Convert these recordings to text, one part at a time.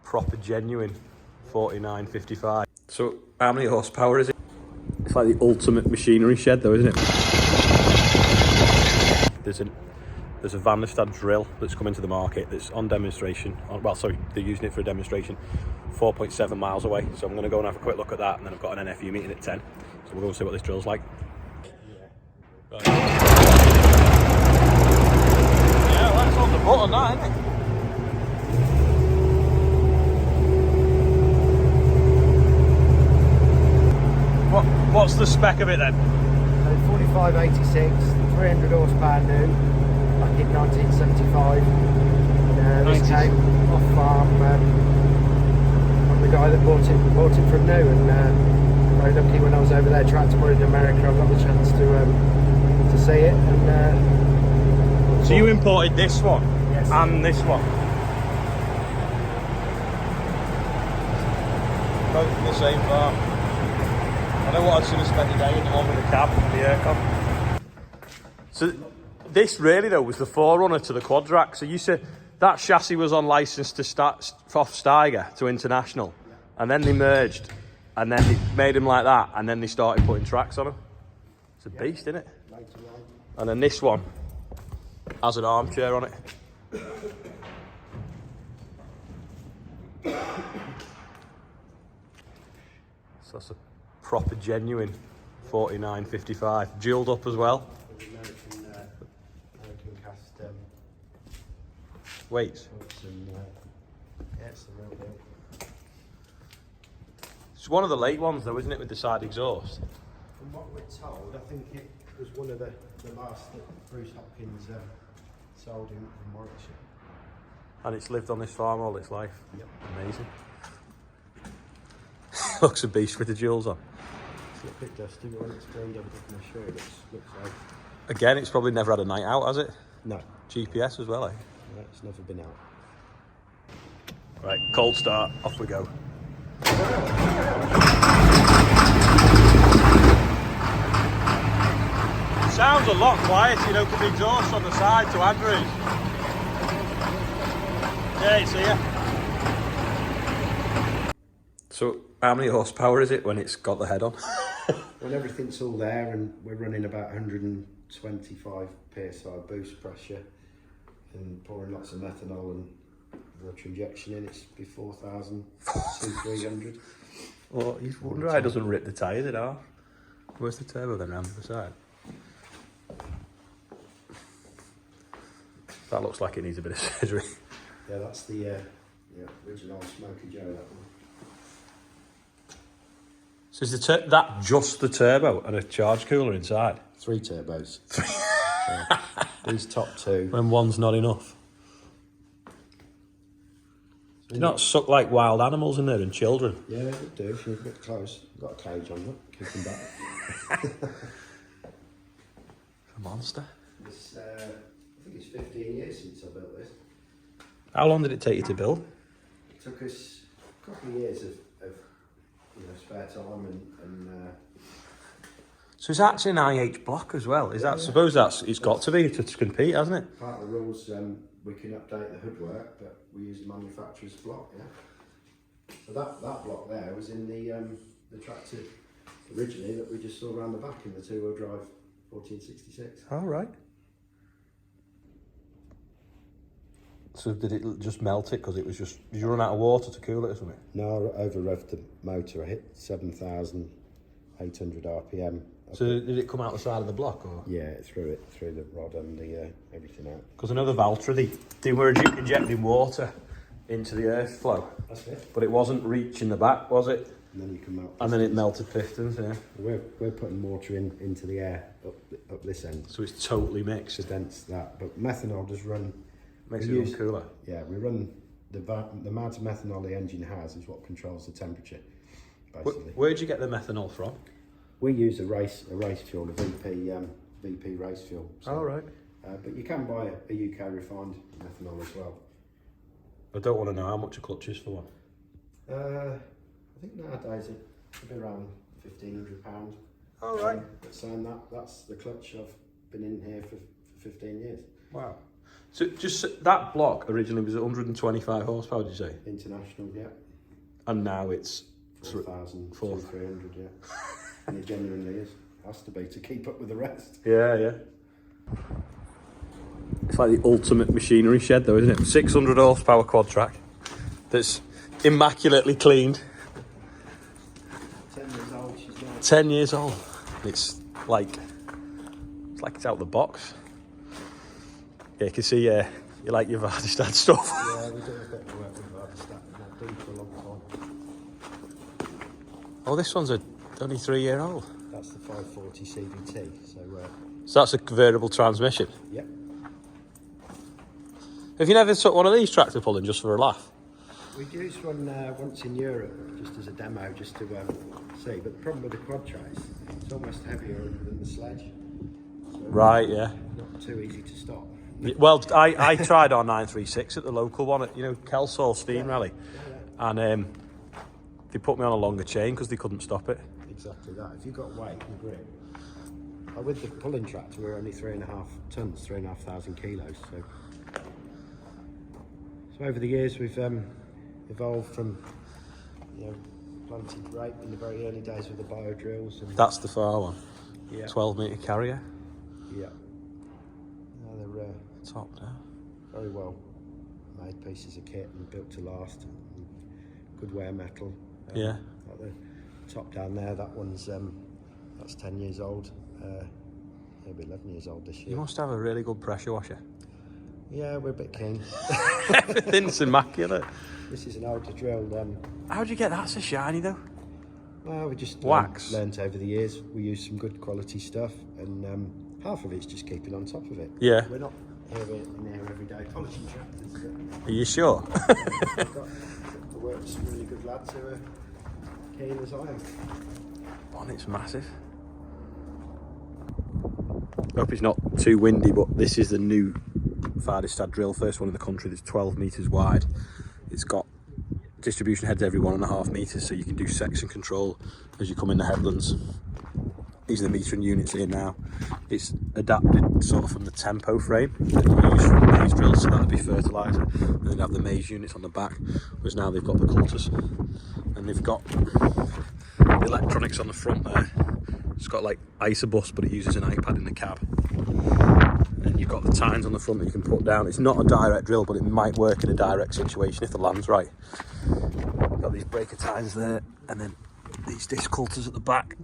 proper genuine 4955. So how many horsepower is it? It's like the ultimate machinery shed though, isn't it? There's a Vaderstad drill that's come into the market that's on demonstration. Well, sorry, they're using it for a demonstration 4.7 miles away. So I'm going to go and have a quick look at that, and then I've got an NFU meeting at 10. So we'll go and see what this drill's like. Yeah, let's hold the button, that, isn't it? What's the spec of it then? 4586, 300 horsepower new, back in 1975. This came off farm from the guy that bought it from new, and very lucky when I was over there transporting in America, I got the chance to see it. And so you imported this one? Yes. And this one? Both from the same farm. I know what I'd sort of spend a day in the one with the cab and the aircon. So this really though was the forerunner to the Quadrac. So you said that chassis was on licence to start off Steiger to International, and then they merged, and then they made them like that, and then they started putting tracks on them. It's a beast, isn't it? And then this one has an armchair on it. So that's a proper genuine 4955, jeweled up as well. American cast Weights. Yeah, it's the real deal. It's one of the late ones though, isn't it, with the side exhaust? From what we're told, I think it was one of the last that Bruce Hopkins sold in Warwickshire. And it's lived on this farm all its life. Yep. Amazing. Looks a beast with the jewels on. It's a little bit dusty, but when it's cleaned up, I can assure you it looks like. Again, it's probably never had a night out, has it? No. GPS as well, eh? No, it's never been out. Right, cold start, off we go. Sounds a lot quieter, you know, because the exhaust on the side to Andrews. Yeah, it's here. So, how many horsepower is it when it's got the head on? When everything's all there, and we're running about 125 psi boost pressure and pouring lots of methanol and water injection in, it's be 4,000 to 300. Well, you wonder how it doesn't rip the tyres in half. Where's the turbo then round the side? That looks like it needs a bit of surgery. Yeah, that's the original Smoky Joe, that one. So is that just the turbo and a charge cooler inside? 3 turbos. So, these top 2. When one's not enough. Do you not suck like wild animals in there and children? Yeah, they do if you're a bit close. Got a cage on, look, keep them back. A monster. This, I think it's 15 years since I built this. How long did it take you to build? It took us a couple of years of spare time and So it's actually an IH block as well. Is that? Suppose it's got to be to compete, hasn't it? Part of the rules, we can update the hoodwork, but we use the manufacturer's block. Yeah. So that block there was in the tractor originally that we just saw around the back in the 2-wheel drive 1466. All right. So did it just melt it because it was just? Did you run out of water to cool it or something? No, I over-revved the motor. I hit 7,800 RPM. So did it come out the side of the block or? Yeah, it threw the rod and the everything out. Because I know the Valtra, they were injecting water into the earthflow. That's it. But it wasn't reaching the back, was it? And then you can melt. And then it melted pistons, yeah. We're putting water into the air up this end. So it's totally mixed. To dense that, but methanol does run. Makes it run cooler. Yeah, we run the amount of methanol the engine has is what controls the temperature. Basically. Where'd you get the methanol from? We use a race fuel, a VP race fuel. So, oh, right. But you can buy a UK refined methanol as well. I don't want to know how much a clutch is for one. I think nowadays it'd be around £1,500. Oh, right. But saying that's the clutch. I've been in here for 15 years. Wow. So just that block originally was 125 horsepower, did you say? International, yeah. And now it's 4,000, 300, yeah. And it genuinely is. Has to be to keep up with the rest. Yeah, yeah. It's like the ultimate machinery shed though, isn't it? 600 horsepower quad track that's immaculately cleaned. 10 years old, she's now. 10 years old. It's like it's out of the box. Yeah, you can see you like your Vaderstad stuff. Yeah, we do a bit of work with Vaderstad, not Deere for a long time. Oh, this one's only 3-year-old. That's the 540 CVT, So that's a convertible transmission. Yep. Have you never took one of these tractor pulling just for a laugh? We used one once in Europe, just as a demo, just to see. But the problem with the quad trace, it's almost heavier than the sledge. So Right, yeah. Not too easy to stop. Well, I tried our 936 at the local one at, Kelsall Steam Rally. Yeah. And they put me on a longer chain because they couldn't stop it. Exactly that. If you've got weight and grip. With the pulling tractor, we're only 3.5 tons, 3,500 kilos. So over the years, we've evolved from, planting rape in the very early days with the bio drills. And That's the far one. Yeah. 12-metre carrier. Yeah. No, they're Top down. very well made pieces of kit and built to last. And good wear metal. Yeah. Like the top down there, that one's that's 10 years old. It'll be 11 years old this year. You must have a really good pressure washer. Yeah, we're a bit keen. Everything's immaculate. This is an older drill. How'd you get that so shiny though? Well, we just Wax. learnt over the years. We use some good quality stuff, and half of it's just keeping on top of it. Yeah. We're not in there every day polishing tractors. Are you sure? We've got to work with some really good lads who are keen as I am. Oh, and it's massive. I hope it's not too windy, but this is the new Vaderstad drill, first one in the country that's 12 metres wide. It's got distribution heads every 1.5 metres, so you can do section control as you come in the headlands. These are the metering units here now. It's adapted sort of from the tempo frame that you use from these drills, so that would be fertiliser. And then have the maze units on the back, whereas now they've got the coulters. And they've got the electronics on the front there. It's got like Isobus, but it uses an iPad in the cab. And you've got the tines on the front that you can put down. It's not a direct drill, but it might work in a direct situation if the land's right. Got these breaker tines there, and then these disc coulters at the back.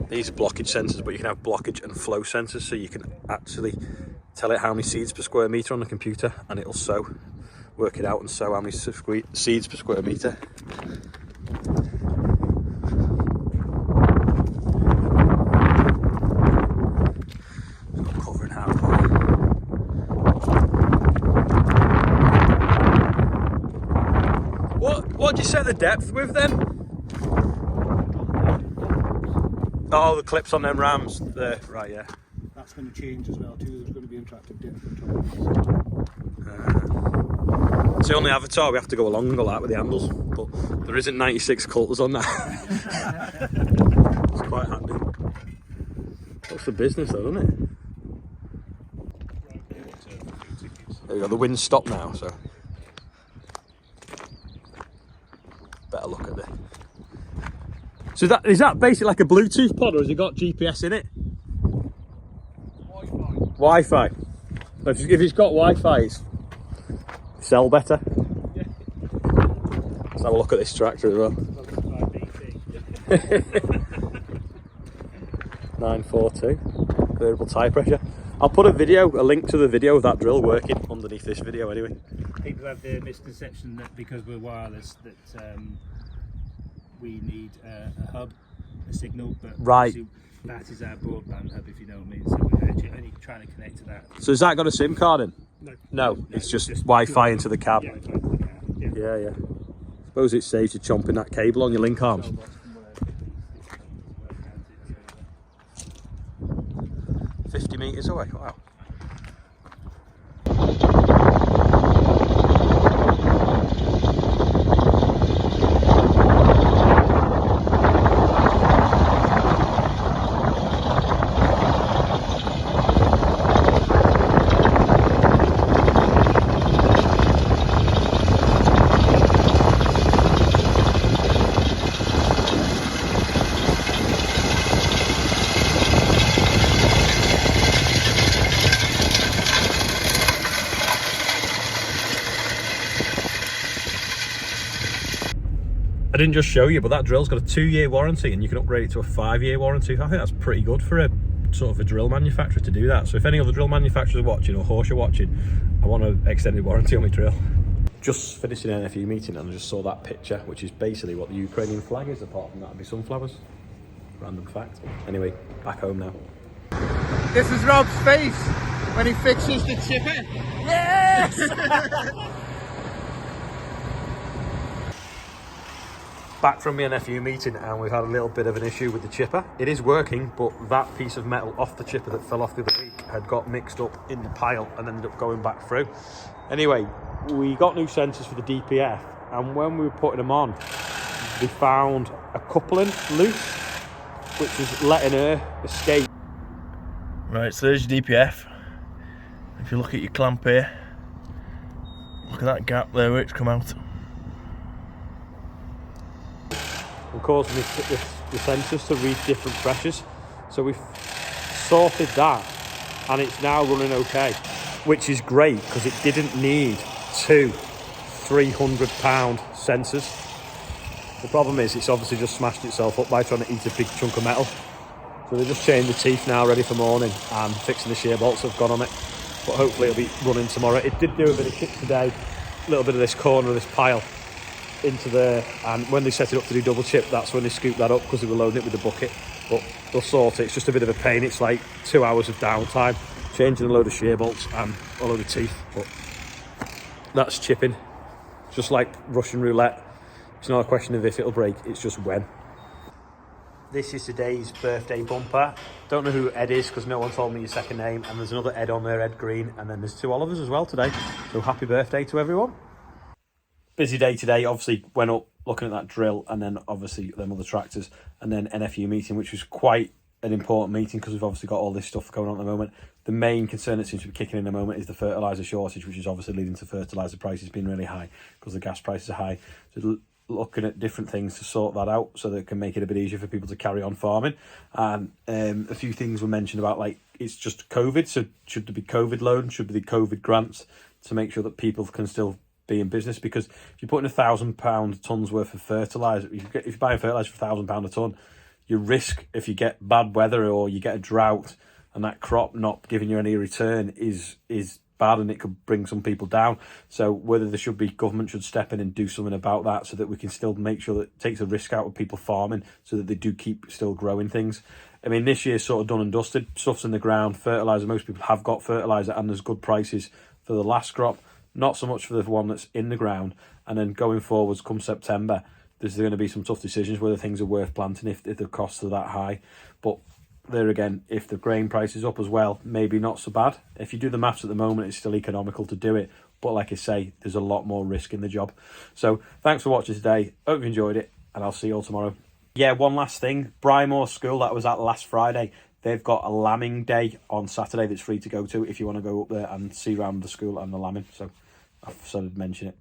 These are blockage sensors, but you can have blockage and flow sensors, so you can actually tell it how many seeds per square metre on the computer, and it'll work it out and sow how many seeds per square metre. Covering hardware. What do you set the depth with then? Oh, the clips on them rams there, right? Yeah. That's going to change as well too. There's going to be interactive depth. It's the only avatar we have to go along and go like with the handles, but there isn't 96 coulters on that. It's quite handy. What's the business though, doesn't it? There we go. The wind's stopped now, so better look at it. So is that basically like a Bluetooth pod, or has it got GPS in it? Wi-Fi. If it's got Wi-Fi, it's sell better. Yeah. Let's have a look at this tractor as well. 942, variable tyre pressure. I'll put a link to the video of that drill working underneath this video anyway. People have the misconception that because we're wireless that we need a hub, a signal, but right. That is our broadband hub, if you know what I mean. So we're actually only trying to connect to that. So has that got a SIM card in? No. No, it's just Wi-Fi into the cab. Yeah, into the cab. Yeah. Yeah. Suppose it saves you chomping that cable on your link arms. 50 metres away, wow. I didn't just show you, but that drill's got a 2-year warranty and you can upgrade it to a 5-year warranty. I think that's pretty good for a sort of a drill manufacturer to do that. So if any other drill manufacturers are watching, or horse are watching, I want an extended warranty on my drill. Just finishing an NFU meeting and I just saw that picture, which is basically what the Ukrainian flag is, apart from that would be sunflowers. Random fact. Anyway, back home now. This is Rob's face when he fixes the chipper. Yes! Back from the NFU meeting and we've had a little bit of an issue with the chipper. It is working, but that piece of metal off the chipper that fell off the other week had got mixed up in the pile and ended up going back through. Anyway, we got new sensors for the DPF, and when we were putting them on, we found a coupling loose, which was letting air escape. Right, so there's your DPF. If you look at your clamp here, look at that gap there where it's come out. And causing the sensors to read different pressures. So we've sorted that and it's now running okay, which is great because it didn't need 2 300-pound sensors. The problem is it's obviously just smashed itself up by trying to eat a big chunk of metal. So they're just changing the teeth now, ready for morning, and fixing the shear bolts that have gone on it. But hopefully it'll be running tomorrow. It did do a bit of kick today, a little bit of this corner of this pile into there, and when they set it up to do double chip, that's when they scooped that up because they were loading it with the bucket. But they'll sort it. It's just a bit of a pain. It's like 2 hours of downtime, changing a load of shear bolts and a load of teeth. But that's chipping, just like Russian roulette. It's not a question of if it'll break, it's just when. This is today's birthday bumper. Don't know who Ed is because no one told me your second name, and there's another Ed on there, Ed Green, and then there's 2 Olivers as well today. So happy birthday to everyone. Busy day today. Obviously went up looking at that drill, and then obviously them other tractors, and then NFU meeting, which was quite an important meeting because we've obviously got all this stuff going on at the moment. The main concern that seems to be kicking in at the moment is the fertiliser shortage, which is obviously leading to fertiliser prices being really high because the gas prices are high. So looking at different things to sort that out so that it can make it a bit easier for people to carry on farming. And a few things were mentioned about, like, it's just COVID, so should there be COVID loans, should there be COVID grants to make sure that people can still be in business? Because if you're putting £1,000 tons worth of fertiliser, if you're buying fertiliser for £1,000 a ton, your risk if you get bad weather or you get a drought and that crop not giving you any return is bad, and it could bring some people down. So whether there should be, government should step in and do something about that so that we can still make sure that it takes a risk out of people farming so that they do keep still growing things. I mean, this year's sort of done and dusted. Stuff's in the ground, fertiliser, most people have got fertiliser, and there's good prices for the last crop, not so much for the one that's in the ground. And then going forwards, come September, there's going to be some tough decisions whether things are worth planting if the costs are that high. But there again, if the grain price is up as well, maybe not so bad. If you do the maths at the moment, it's still economical to do it. But like I say, there's a lot more risk in the job. So thanks for watching today. Hope you enjoyed it, and I'll see you all tomorrow. Yeah, one last thing. Brymore School, that was at last Friday. They've got a lambing day on Saturday that's free to go to if you want to go up there and see around the school and the lambing. So I said I'd mention it.